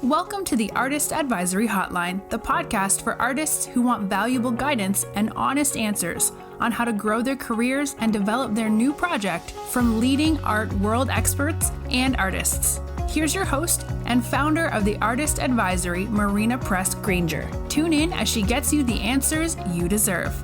Welcome to the Artist Advisory Hotline, the podcast for artists who want valuable guidance and honest answers on how to grow their careers and develop their new project from leading art world experts and artists. Here's your host and founder of the Artist Advisory, Marina Granger. Tune in as she gets you the answers you deserve.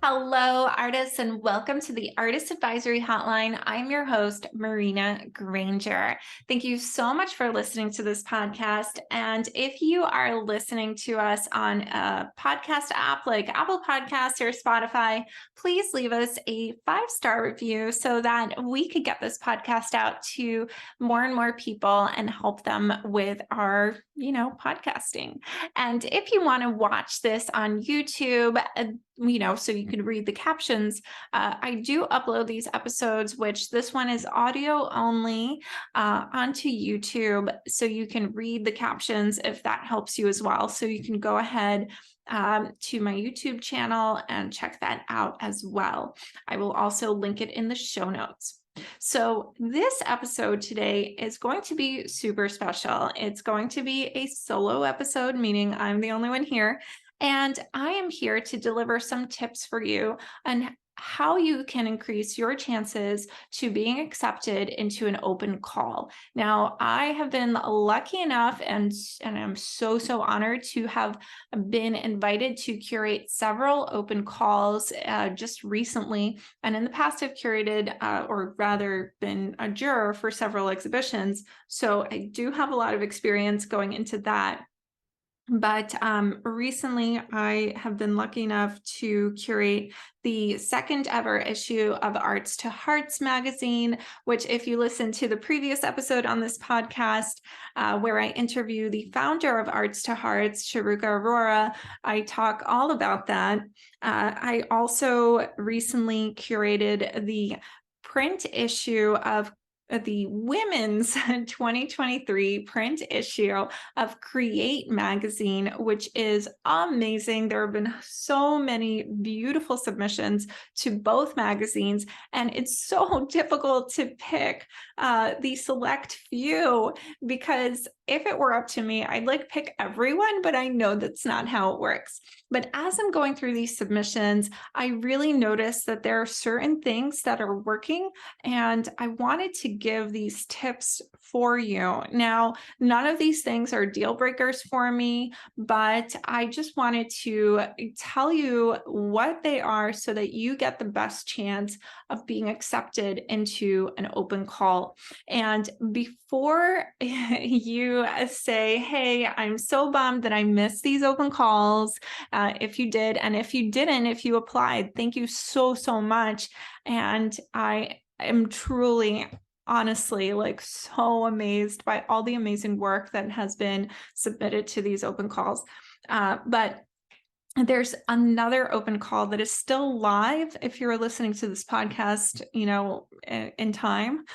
Hello, artists, and welcome to the Artist Advisory Hotline. I'm your host, Marina Granger. Thank you so much for listening to this podcast. And if you are listening to us on a podcast app like Apple Podcasts or Spotify, please leave us a 5-star review so that we could get this podcast out to more and more people and help them with our, podcasting. And if you want to watch this on YouTube, so you can read the captions. I do upload these episodes, which this one is audio only, onto YouTube, so you can read the captions if that helps you as well. So you can go ahead to my YouTube channel and check that out as well. I will also link it in the show notes. So this episode today is going to be super special. It's going to be a solo episode, meaning I'm the only one here. And I am here to deliver some tips for you on how you can increase your chances to being accepted into an open call. Now, I have been lucky enough and I'm so honored to have been invited to curate several open calls just recently. And in the past, I've curated or rather been a juror for several exhibitions. So I do have a lot of experience going into that. But recently, I have been lucky enough to curate the second ever issue of Arts to Hearts magazine, which if you listen to the previous episode on this podcast, where I interview the founder of Arts to Hearts, Sharuka Arora, I talk all about that. I also recently curated the print issue of the women's 2023 print issue of Create magazine, which is amazing. There have been so many beautiful submissions to both magazines, and it's so difficult to pick the select few, because if it were up to me, I'd pick everyone, but I know that's not how it works. But as I'm going through these submissions, I really noticed that there are certain things that are working, and I wanted to give these tips for you. Now, none of these things are deal breakers for me, but I just wanted to tell you what they are so that you get the best chance of being accepted into an open call. And before you say, hey, I'm so bummed that I missed these open calls, if you did, and if you didn't, if you applied, thank you so much. And I am truly, honestly, so amazed by all the amazing work that has been submitted to these open calls. But there's another open call that is still live if you're listening to this podcast, in time.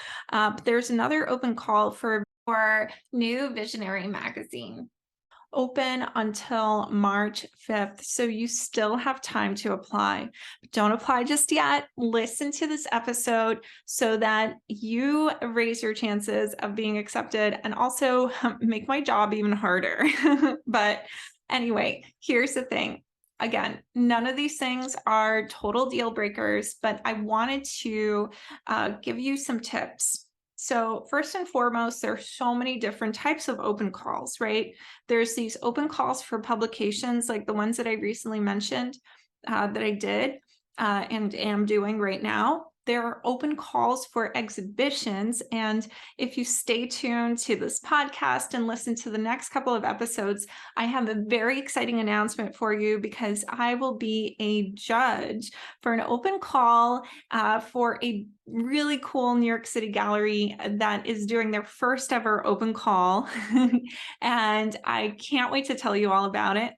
There's another open call for New Visionary magazine, open until March 5th. So you still have time to apply. But don't apply just yet. Listen to this episode so that you raise your chances of being accepted and also make my job even harder. But anyway, here's the thing. Again, none of these things are total deal breakers, but I wanted to give you some tips. So first and foremost, there are so many different types of open calls, right? There's these open calls for publications like the ones that I recently mentioned that I did and am doing right now. There are open calls for exhibitions. And if you stay tuned to this podcast and listen to the next couple of episodes, I have a very exciting announcement for you, because I will be a judge for an open call for a really cool New York City gallery that is doing their first ever open call. And I can't wait to tell you all about it.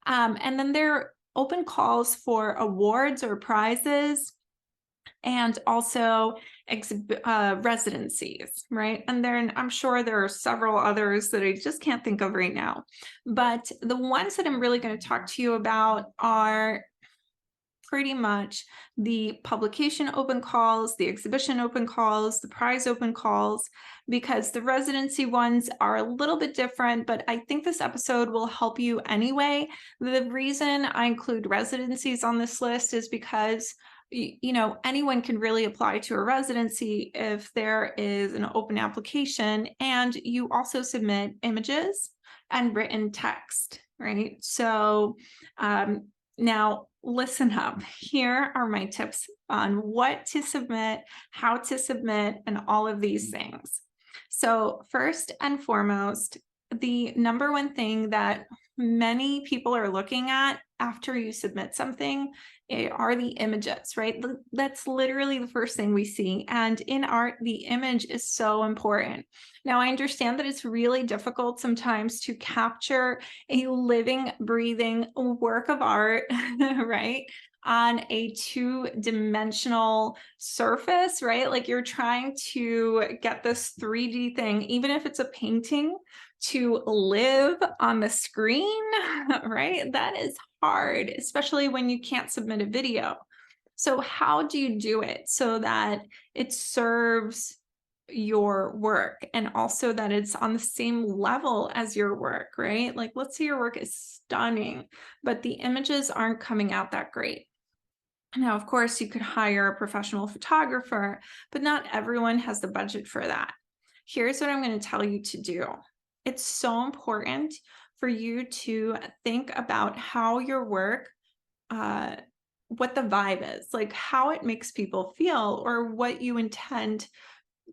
And then there are open calls for awards or prizes, and also residencies, right? And then I'm sure there are several others that I just can't think of right now. But the ones that I'm really going to talk to you about are pretty much the publication open calls, the exhibition open calls, the prize open calls, because the residency ones are a little bit different, but I think this episode will help you anyway. The reason I include residencies on this list is because anyone can really apply to a residency if there is an open application, and you also submit images and written text, right? So now listen up. Here are my tips on what to submit, how to submit, and all of these things. So first and foremost, the number one thing that many people are looking at after you submit something are the images, right? That's literally the first thing we see. And in art, the image is so important. Now, I understand that it's really difficult sometimes to capture a living, breathing work of art, right? On a two-dimensional surface, right? Like you're trying to get this 3D thing, even if it's a painting, to live on the screen, right? That is hard, especially when you can't submit a video. So how do you do it so that it serves your work and also that it's on the same level as your work, right? Like, let's say your work is stunning, but the images aren't coming out that great. Now, of course, you could hire a professional photographer, but not everyone has the budget for that. Here's what I'm going to tell you to do. It's so important for you to think about how your work, what the vibe is, like how it makes people feel, or what you intend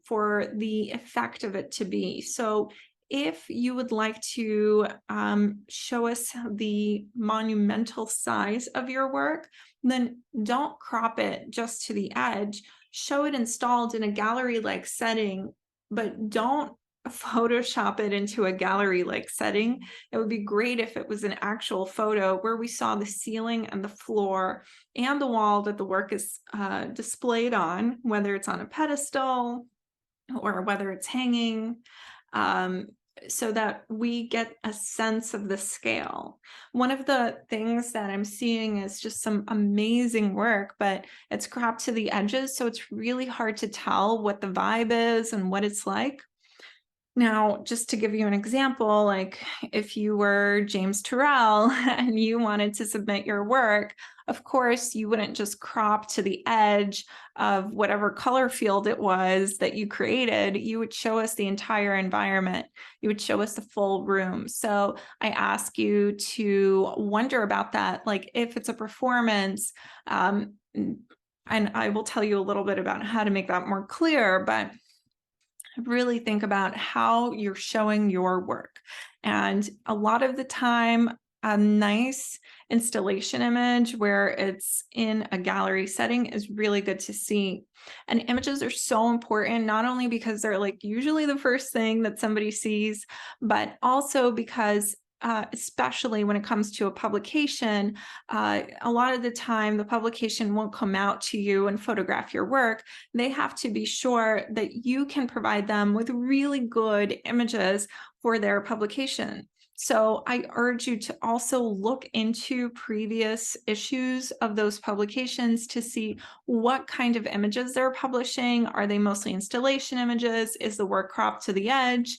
for the effect of it to be. So if you would like to show us the monumental size of your work, then don't crop it just to the edge. Show it installed in a gallery-like setting, but don't Photoshop it into a gallery-like setting. It would be great if it was an actual photo where we saw the ceiling and the floor and the wall that the work is displayed on, whether it's on a pedestal or whether it's hanging, so that we get a sense of the scale. One of the things that I'm seeing is just some amazing work, but it's cropped to the edges, so it's really hard to tell what the vibe is and what it's like. Now, just to give you an example, like if you were James Turrell and you wanted to submit your work, of course, you wouldn't just crop to the edge of whatever color field it was that you created. You would show us the entire environment. You would show us the full room. So I ask you to wonder about that, like if it's a performance, and I will tell you a little bit about how to make that more clear, but really think about how you're showing your work. And a lot of the time, a nice installation image where it's in a gallery setting is really good to see. And images are so important, not only because they're like usually the first thing that somebody sees, but also because especially when it comes to a publication, a lot of the time the publication won't come out to you and photograph your work. They have to be sure that you can provide them with really good images for their publication. So I urge you to also look into previous issues of those publications to see what kind of images they're publishing. Are they mostly installation images? Is the work cropped to the edge?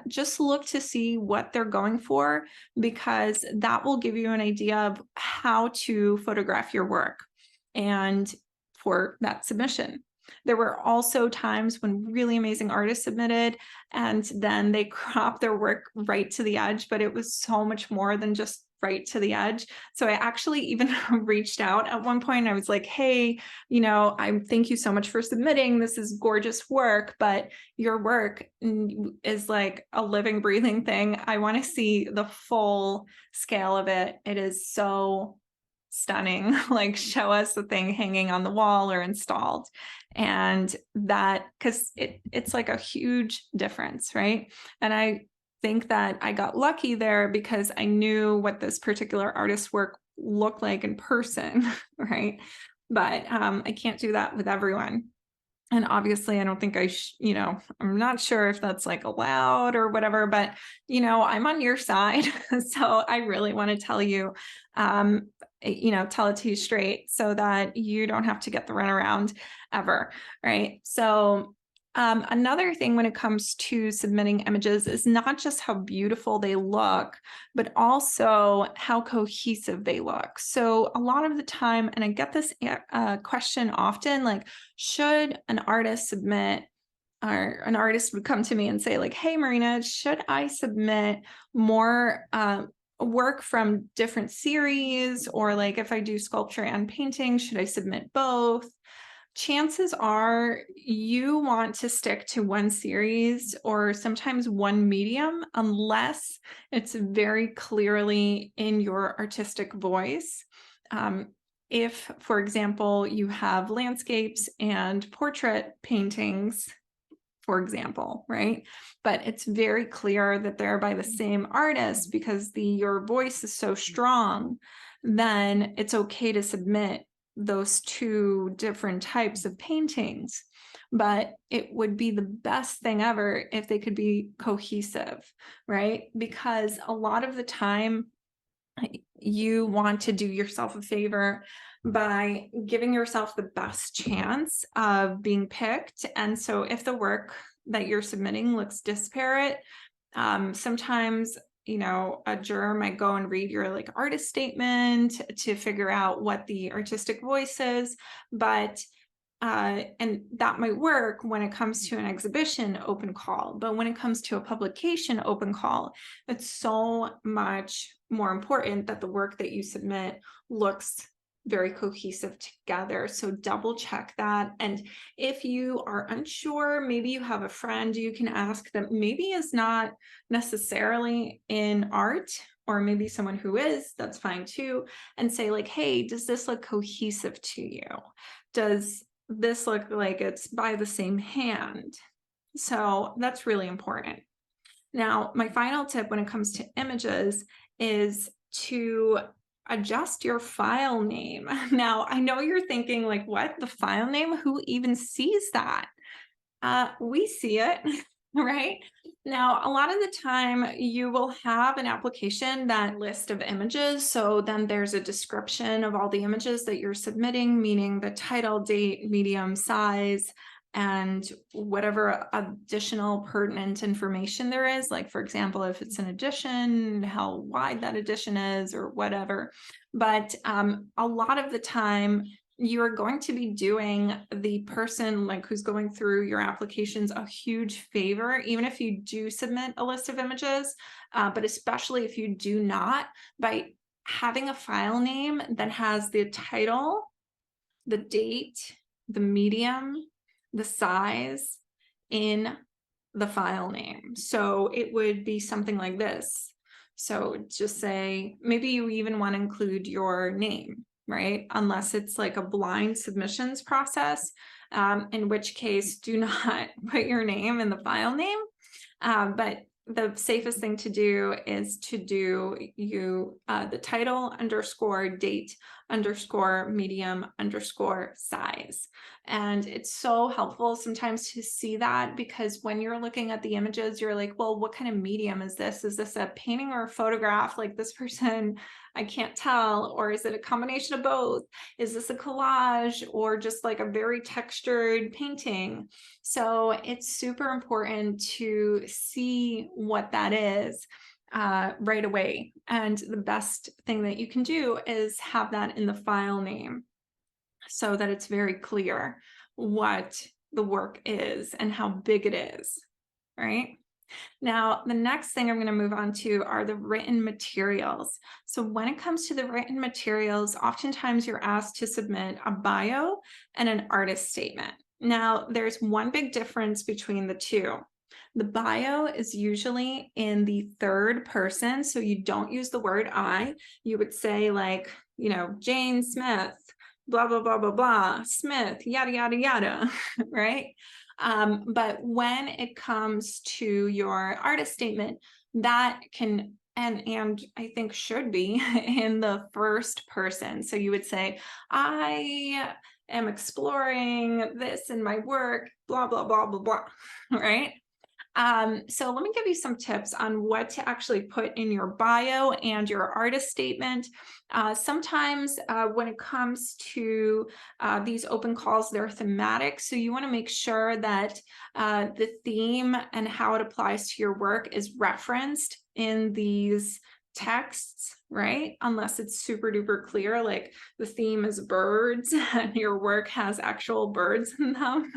Just look to see what they're going for, because that will give you an idea of how to photograph your work and for that submission. There were also times when really amazing artists submitted and then they cropped their work right to the edge, but it was so much more than just right to the edge. So I actually even reached out at one point. I was like, hey, I thank you so much for submitting. This is gorgeous work, but your work is like a living, breathing thing. I want to see the full scale of it. It is so stunning. Like, show us the thing hanging on the wall or installed. And that, because it's like a huge difference, right? And I think that I got lucky there because I knew what this particular artist's work looked like in person, right? But I can't do that with everyone. And obviously, I don't think I'm not sure if that's like allowed or whatever, but I'm on your side. So I really want to tell you, tell it to you straight so that you don't have to get the runaround ever. Right. So another thing when it comes to submitting images is not just how beautiful they look, but also how cohesive they look. So a lot of the time, and I get this question often, like, should an artist submit, or an artist would come to me and say like, hey, Marina, should I submit more work from different series? Or like if I do sculpture and painting, should I submit both? Chances are you want to stick to one series or sometimes one medium, unless it's very clearly in your artistic voice. If, for example, you have landscapes and portrait paintings, for example, right? But it's very clear that they're by the same artist because your voice is so strong, then it's okay to submit those two different types of paintings. But it would be the best thing ever if they could be cohesive, right? Because a lot of the time, you want to do yourself a favor by giving yourself the best chance of being picked. And so if the work that you're submitting looks disparate, sometimes a juror might go and read your like artist statement to figure out what the artistic voice is, but and that might work when it comes to an exhibition open call, but when it comes to a publication open call, it's so much more important that the work that you submit looks very cohesive together. So double check that. And if you are unsure, maybe you have a friend you can ask that maybe is not necessarily in art, or maybe someone who is, that's fine too, and say like, hey, does this look cohesive to you? Does this look like it's by the same hand? So that's really important. Now, my final tip when it comes to images is to adjust your file name. Now, I know you're thinking like, what? The file name? Who even sees that? We see it, right? Now, a lot of the time you will have an application that list of images. So then there's a description of all the images that you're submitting, meaning the title, date, medium, size, and whatever additional pertinent information there is. Like, for example, if it's an edition, how wide that edition is or whatever. But a lot of the time, you are going to be doing the person like who's going through your applications a huge favor, even if you do submit a list of images, but especially if you do not, by having a file name that has the title, the date, the medium, the size in the file name. So it would be something like this. So just say, maybe you even want to include your name, right? Unless it's like a blind submissions process, in which case do not put your name in the file name. But the safest thing to do is to do the title underscore date underscore medium underscore size. And it's so helpful sometimes to see that, because when you're looking at the images, you're like, well, what kind of medium is this? Is this a painting or a photograph? Like this person, I can't tell. Or is it a combination of both? Is this a collage or just like a very textured painting? So it's super important to see what that is right away. And the best thing that you can do is have that in the file name so that it's very clear what the work is and how big it is, right? Now, the next thing I'm going to move on to are the written materials. So when it comes to the written materials, oftentimes you're asked to submit a bio and an artist statement. Now, there's one big difference between the two. The bio is usually in the third person, so you don't use the word I. You would say like, Jane Smith, blah, blah, blah, blah, blah, Smith, yada, yada, yada, right? But when it comes to your artist statement, that can and I think should be in the first person. So you would say, I am exploring this in my work, blah, blah, blah, blah, blah, right? So let me give you some tips on what to actually put in your bio and your artist statement. Sometimes when it comes to these open calls, they're thematic. So you want to make sure that the theme and how it applies to your work is referenced in these texts, right? Unless it's super duper clear, like the theme is birds and your work has actual birds in them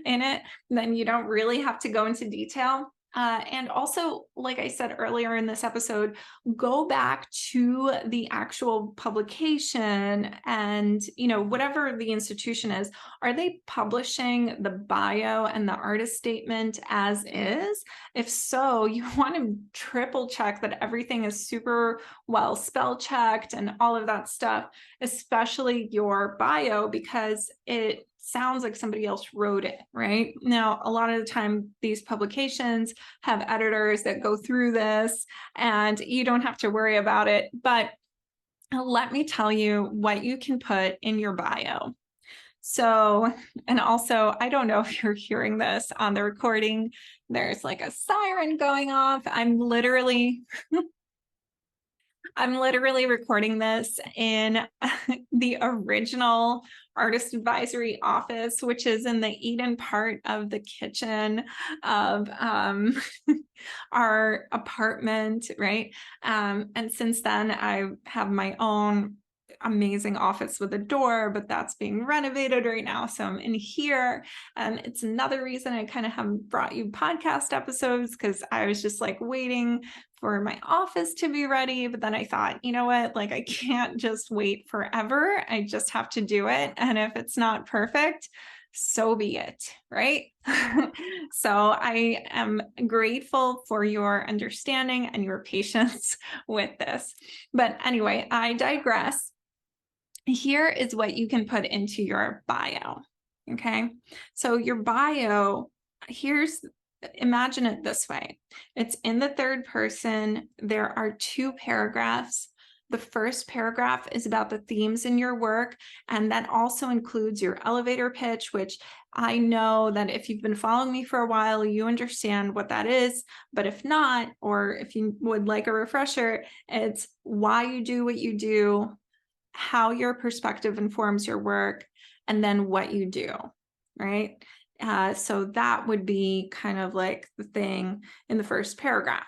in it, then you don't really have to go into detail. And also, like I said earlier in this episode, go back to the actual publication and, whatever the institution is, are they publishing the bio and the artist statement as is? If so, you want to triple check that everything is super well spell checked and all of that stuff, especially your bio, because it sounds like somebody else wrote it, right? Now, a lot of the time, these publications have editors that go through this and you don't have to worry about it. But let me tell you what you can put in your bio. So, and also, I don't know if you're hearing this on the recording. There's like a siren going off. I'm literally recording this in the original artist advisory office, which is in the Eden part of the kitchen of our apartment, right? And since then, I have my own amazing office with a door, but that's being renovated right now. So I'm in here. And it's another reason I kind of haven't brought you podcast episodes, because I was just like waiting for my office to be ready. But then I thought, you know what, like I can't just wait forever. I just have to do it. And if it's not perfect, so be it, right? So I am grateful for your understanding and your patience with this. But anyway, I digress. Here is what you can put into your bio. Okay. So your bio, imagine it this way. It's in the third person. There are 2 paragraphs. The first paragraph is about the themes in your work, and that also includes your elevator pitch, which I know that if you've been following me for a while, you understand what that is. But if not, or if you would like a refresher, it's why you do what you do, how your perspective informs your work, and then what you do, right? So that would be kind of like the thing in the first paragraph.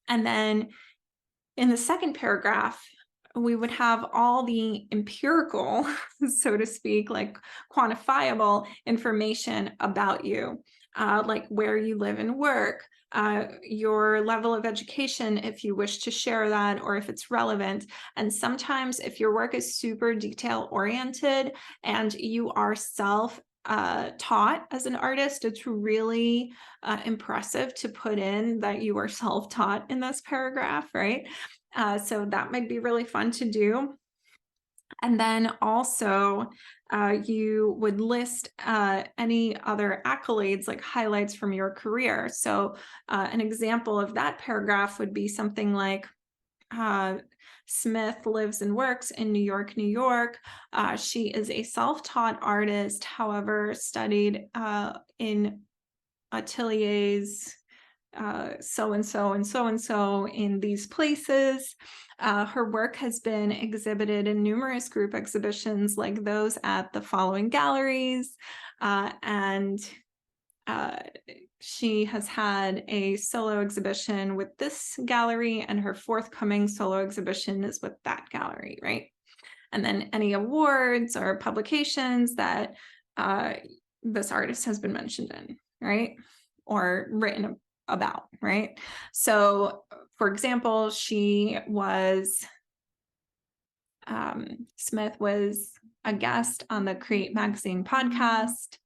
And then in the second paragraph, we would have all the empirical, so to speak, like quantifiable information about you, like where you live and work, your level of education, if you wish to share that, or if it's relevant. And sometimes if your work is super detail oriented and you are taught as an artist, it's really impressive to put in that you are self-taught in this paragraph, right? So that might be really fun to do. And then also you would list any other accolades, like highlights from your career. So an example of that paragraph would be something like, Smith lives and works in New York, New York. She is a self-taught artist, however, studied in ateliers so-and-so and so-and-so in these places. Her work has been exhibited in numerous group exhibitions like those at the following galleries. And she has had a solo exhibition with this gallery, and her forthcoming solo exhibition is with that gallery, right? And then any awards or publications that this artist has been mentioned in, right? Or written about, right? So, for example, Smith was a guest on the Create Magazine podcast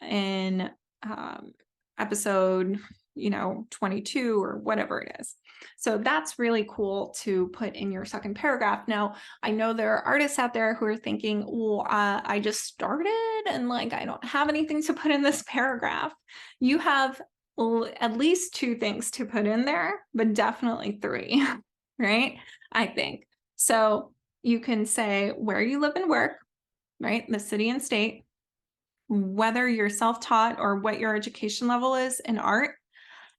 in episode 22 or whatever it is. So that's really cool to put in your second paragraph. Now, I know there are artists out there who are thinking, well, I just started and like I don't have anything to put in this paragraph. You have at least 2 things to put in there, but definitely 3. right? I think. So you can say where you live and work, right? The city and state, whether you're self-taught or what your education level is in art.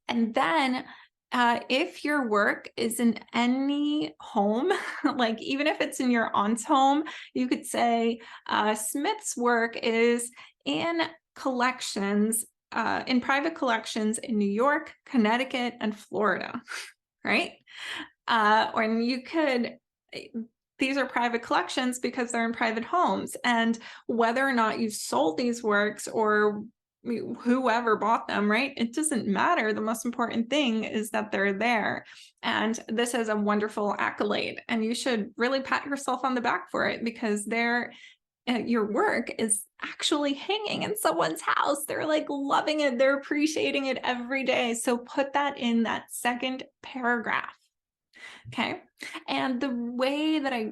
And then if your work is in any home, like even if it's in your aunt's home, you could say Smith's work is in collections, in private collections in New York, Connecticut, and Florida, right? Or you could, these are private collections because they're in private homes. And whether or not you sold these works or whoever bought them, right? It doesn't matter. The most important thing is that they're there. And this is a wonderful accolade. And you should really pat yourself on the back for it because your work is actually hanging in someone's house. They're like loving it. They're appreciating it every day. So put that in that second paragraph. Okay. And the way that I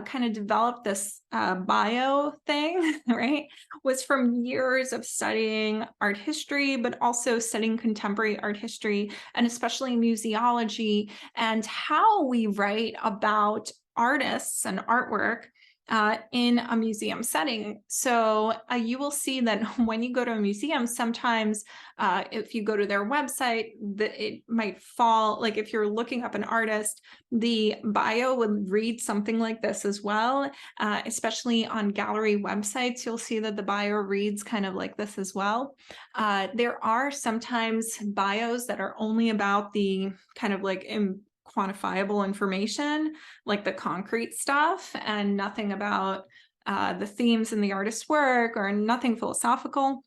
kind of developed this bio thing, right, was from years of studying art history, but also studying contemporary art history and especially museology and how we write about artists and artwork in a museum setting. So you will see that when you go to a museum, sometimes if you go to their website, it might fall, like if you're looking up an artist, the bio would read something like this as well. Especially on gallery websites, you'll see that the bio reads kind of like this as well. There are sometimes bios that are only about the kind of like quantifiable information, like the concrete stuff, and nothing about the themes in the artist's work or nothing philosophical.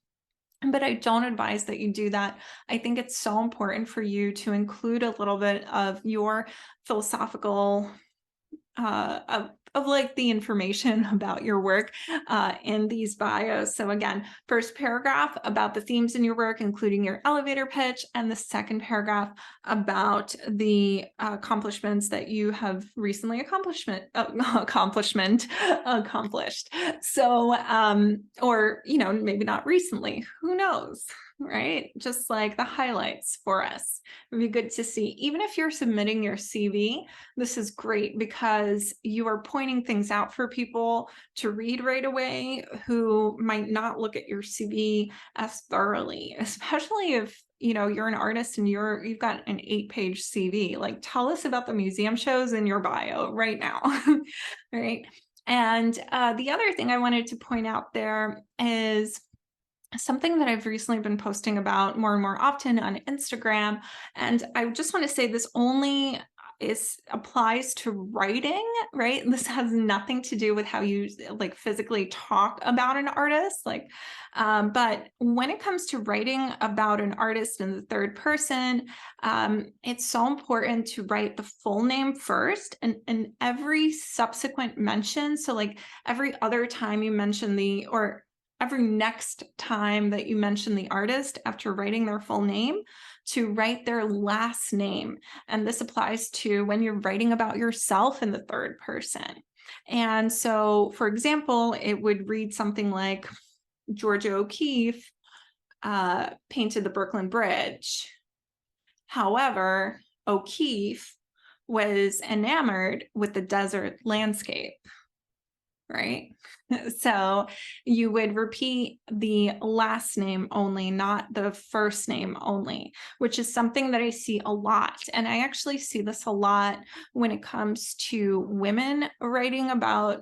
But I don't advise that you do that. I think it's so important for you to include a little bit of your philosophical of like the information about your work in these bios. So again, first paragraph about the themes in your work, including your elevator pitch, and the second paragraph about the accomplishments that you have recently accomplished. So, or, maybe not recently, who knows? Right? Just like the highlights for us. It would be good to see. Even if you're submitting your CV, this is great because you are pointing things out for people to read right away who might not look at your CV as thoroughly, especially if you're an artist and you've got an 8-page CV. Like, tell us about the museum shows in your bio right now. Right? And the other thing I wanted to point out there is something that I've recently been posting about more and more often on Instagram. And I just want to say this only applies to writing, right? This has nothing to do with how you like physically talk about an artist. But when it comes to writing about an artist in the third person, it's so important to write the full name first and every subsequent mention. So like every other time you mention every next time that you mention the artist after writing their full name, to write their last name. And this applies to when you're writing about yourself in the third person. And so, for example, it would read something like Georgia O'Keeffe painted the Brooklyn Bridge. However, O'Keeffe was enamored with the desert landscape. Right? So you would repeat the last name only, not the first name only, which is something that I see a lot. And I actually see this a lot when it comes to women writing about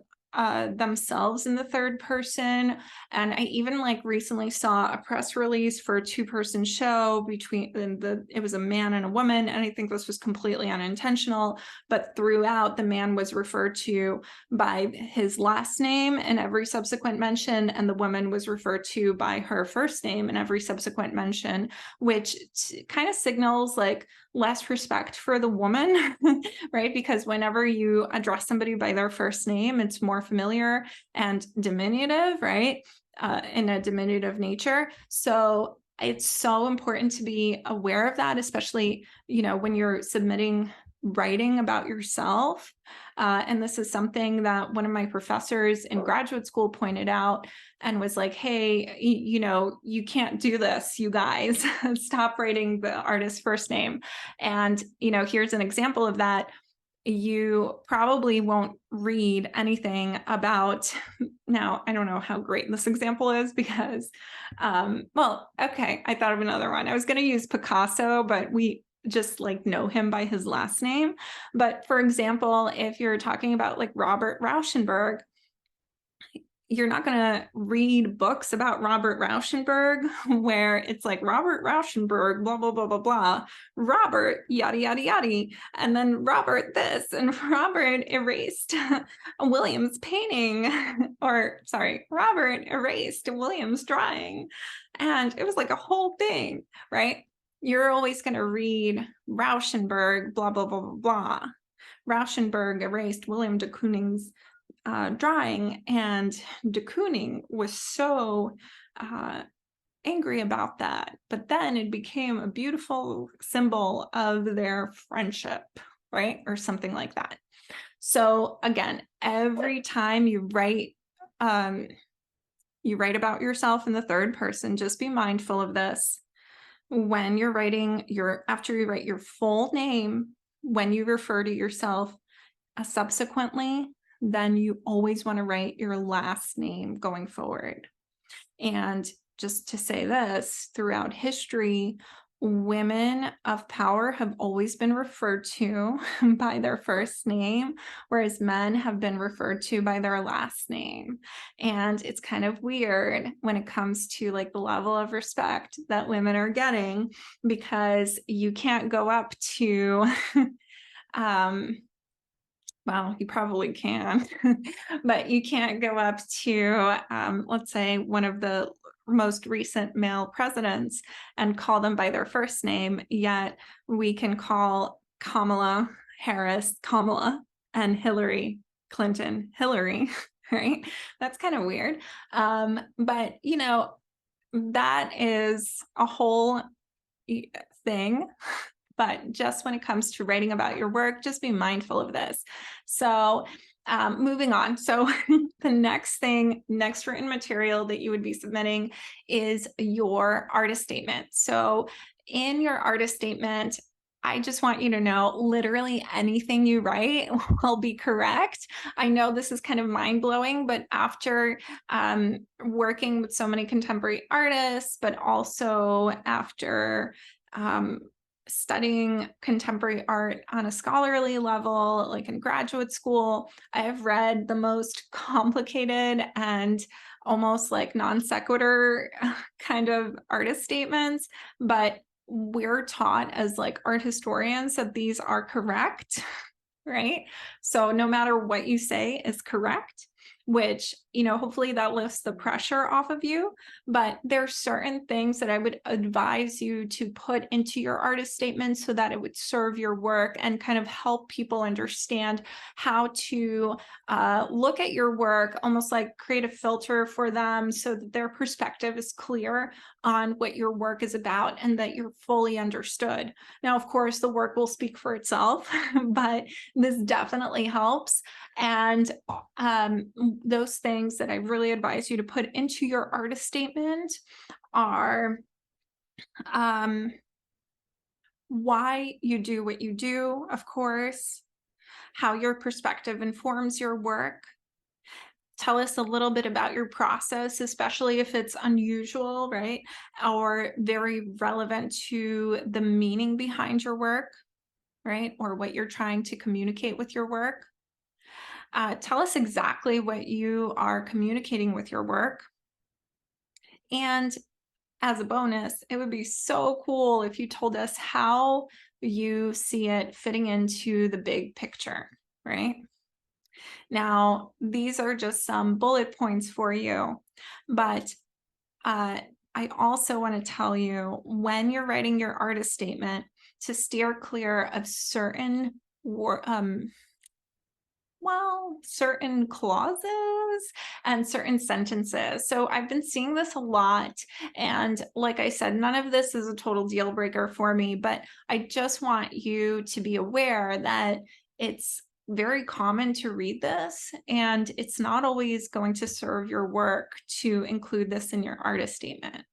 themselves in the third person. And I even recently saw a press release for a 2-person show it was a man and a woman. And I think this was completely unintentional, but throughout the man was referred to by his last name in every subsequent mention, and the woman was referred to by her first name in every subsequent mention, which kind of signals less respect for the woman, right? Because whenever you address somebody by their first name, it's more familiar and diminutive, right? In a diminutive nature. So it's so important to be aware of that, especially, when you're submitting writing about yourself. And this is something that one of my professors in graduate school pointed out and was like, hey, you can't do this, you guys. Stop writing the artist's first name. And, here's an example of that. You probably won't read anything about, now, I don't know how great this example is because, okay, I thought of another one. I was going to use Picasso, but we just know him by his last name. But for example, if you're talking about Robert Rauschenberg, you're not going to read books about Robert Rauschenberg where it's Robert Rauschenberg, blah, blah, blah, blah, blah, Robert, yada, yada, yada. And then Robert this, and Robert erased William's painting, or sorry, Robert erased William's drawing. And it was a whole thing, right? You're always going to read Rauschenberg, blah, blah, blah, blah, blah. Rauschenberg erased William de Kooning's drawing, and de Kooning was so angry about that. But then it became a beautiful symbol of their friendship, right? Or something like that. So again, every time you write about yourself in the third person, just be mindful of this. When you're writing after you write your full name, when you refer to yourself subsequently, then you always want to write your last name going forward. And just to say this, throughout history, women of power have always been referred to by their first name, whereas men have been referred to by their last name. And it's kind of weird when it comes to the level of respect that women are getting, because you can't go up to well, you probably can, but you can't go up to, let's say, one of the most recent male presidents and call them by their first name, yet we can call Kamala Harris Kamala and Hillary Clinton Hillary, right? That's kind of weird. But, that is a whole thing. But just when it comes to writing about your work, just be mindful of this. So moving on. So the next written material that you would be submitting is your artist statement. So in your artist statement, I just want you to know literally anything you write will be correct. I know this is kind of mind-blowing, but after working with so many contemporary artists, but also after studying contemporary art on a scholarly level, in graduate school, I have read the most complicated and almost non sequitur kind of artist statements, but we're taught as art historians that these are correct, right? So no matter what you say is correct, which, hopefully that lifts the pressure off of you. But there are certain things that I would advise you to put into your artist statement so that it would serve your work and kind of help people understand how to look at your work, almost create a filter for them so that their perspective is clear on what your work is about and that you're fully understood. Now, of course, the work will speak for itself, but this definitely helps. And those things that I really advise you to put into your artist statement are why you do what you do, of course, how your perspective informs your work. Tell us a little bit about your process, especially if it's unusual, right? Or very relevant to the meaning behind your work, right? Or what you're trying to communicate with your work. Tell us exactly what you are communicating with your work. And as a bonus, it would be so cool if you told us how you see it fitting into the big picture, right? Now, these are just some bullet points for you, but I also want to tell you, when you're writing your artist statement, to steer clear of certain certain clauses and certain sentences. So I've been seeing this a lot. And like I said, none of this is a total deal breaker for me, but I just want you to be aware that it's very common to read this, and it's not always going to serve your work to include this in your artist statement.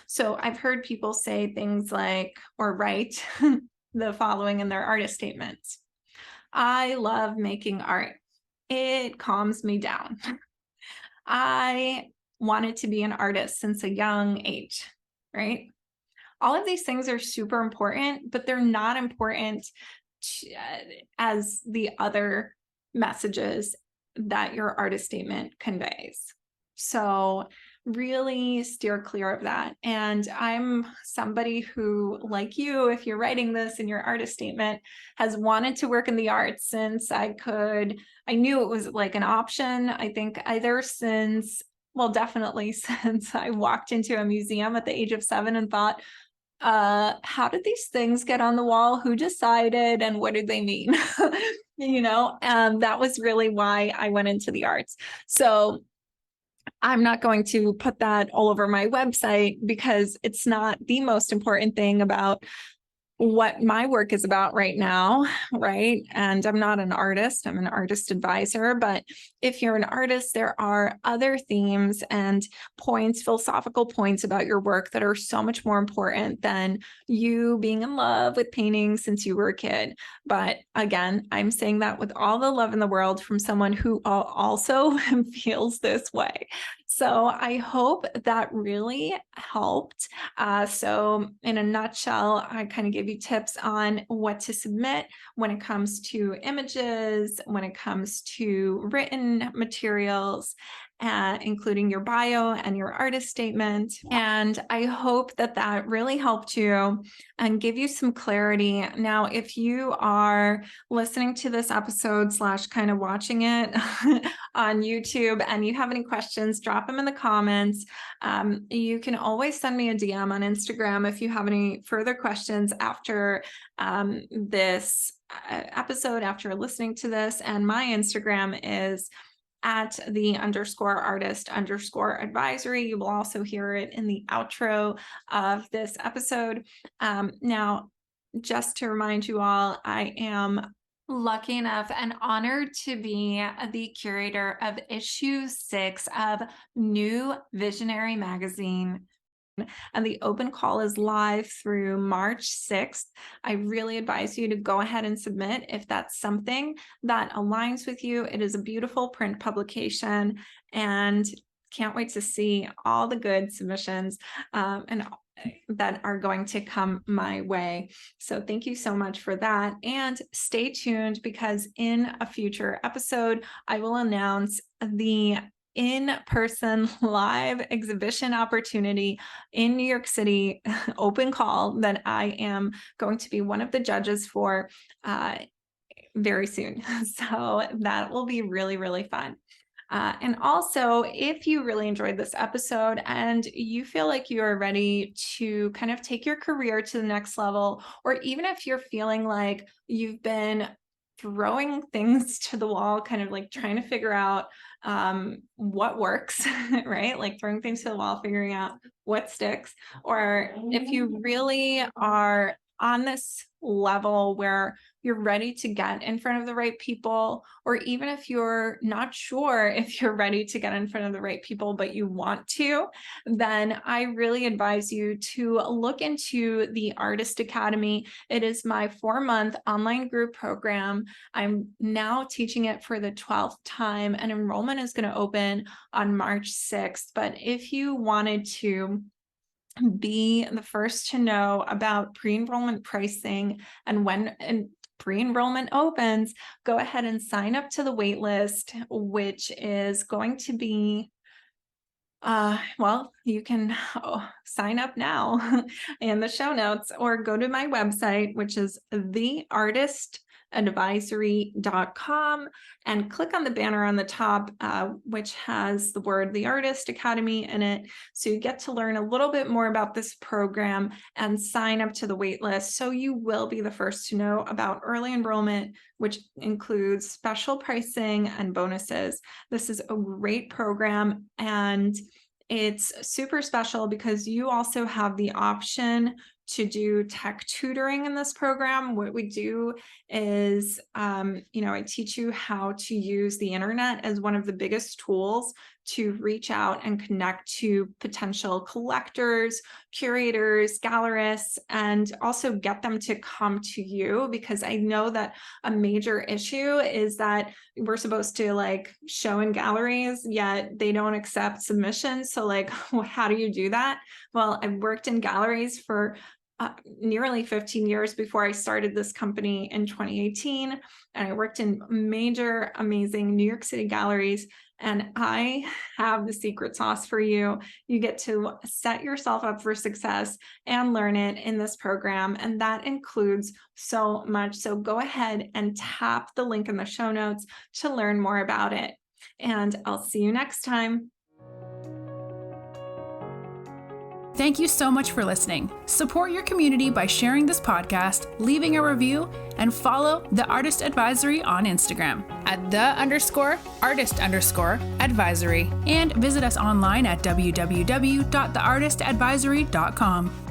So I've heard people say things like, or write the following in their artist statements. I love making art. It calms me down. I wanted to be an artist since a young age, right? All of these things are super important, but they're not important as the other messages that your artist statement conveys. So really steer clear of that. And I'm somebody who, like you, if you're writing this in your artist statement, has wanted to work in the arts since I knew it was like an option. I think either since, well, definitely since I walked into a museum at the age of 7 and thought, how did these things get on the wall? Who decided, and what did they mean? That was really why I went into the arts. So I'm not going to put that all over my website because it's not the most important thing about what my work is about right now, right? And I'm not an artist, I'm an artist advisor. But if you're an artist, there are other themes and points, philosophical points about your work that are so much more important than you being in love with painting since you were a kid. But again, I'm saying that with all the love in the world from someone who also feels this way. So I hope that really helped. So in a nutshell, I kind of give you tips on what to submit when it comes to images, when it comes to written materials, including your bio and your artist statement. And I hope that that really helped you and give you some clarity. Now, if you are listening to this episode / kind of watching it on YouTube and you have any questions, drop them in the comments. You can always send me a DM on Instagram if you have any further questions after this episode, after listening to this. And my Instagram is at _artist_advisory. You will also hear it in the outro of this episode. Now, just to remind you all, I am lucky enough and honored to be the curator of issue 6 of New Visionary magazine. And the open call is live through March 6th. I really advise you to go ahead and submit if that's something that aligns with you. It is a beautiful print publication, and can't wait to see all the good submissions and that are going to come my way. So thank you so much for that. And stay tuned, because in a future episode, I will announce the in-person live exhibition opportunity in New York City, open call, that I am going to be one of the judges for very soon. So that will be really, really fun. And also, if you really enjoyed this episode and you feel like you are ready to kind of take your career to the next level, or even if you're feeling like you've been throwing things to the wall, kind of like trying to figure out what works, right? Like throwing things to the wall, figuring out what sticks. Or if you really are on this level where you're ready to get in front of the right people, or even if you're not sure if you're ready to get in front of the right people, but you want to, then I really advise you to look into the Artist Academy. It is my 4-month online group program. I'm now teaching it for the 12th time, and enrollment is going to open on March 6th. But if you wanted to be the first to know about pre-enrollment pricing and when pre-enrollment opens, go ahead and sign up to the wait list, which is going to be you can sign up now in the show notes, or go to my website, which is theartistadvisory.com and click on the banner on the top, which has the word The Artist Academy in it. So you get to learn a little bit more about this program and sign up to the wait list. So you will be the first to know about early enrollment, which includes special pricing and bonuses. This is a great program, and it's super special because you also have the option to do tech tutoring in this program. What we do is, I teach you how to use the internet as one of the biggest tools to reach out and connect to potential collectors, curators, gallerists, and also get them to come to you, because I know that a major issue is that we're supposed to show in galleries, yet they don't accept submissions. So how do you do that? Well, I've worked in galleries for nearly 15 years before I started this company in 2018. And I worked in major, amazing New York City galleries. And I have the secret sauce for you. You get to set yourself up for success and learn it in this program. And that includes so much. So go ahead and tap the link in the show notes to learn more about it. And I'll see you next time. Thank you so much for listening. Support your community by sharing this podcast, leaving a review, and follow The Artist Advisory on Instagram at @the_artist_advisory, and visit us online at www.theartistadvisory.com.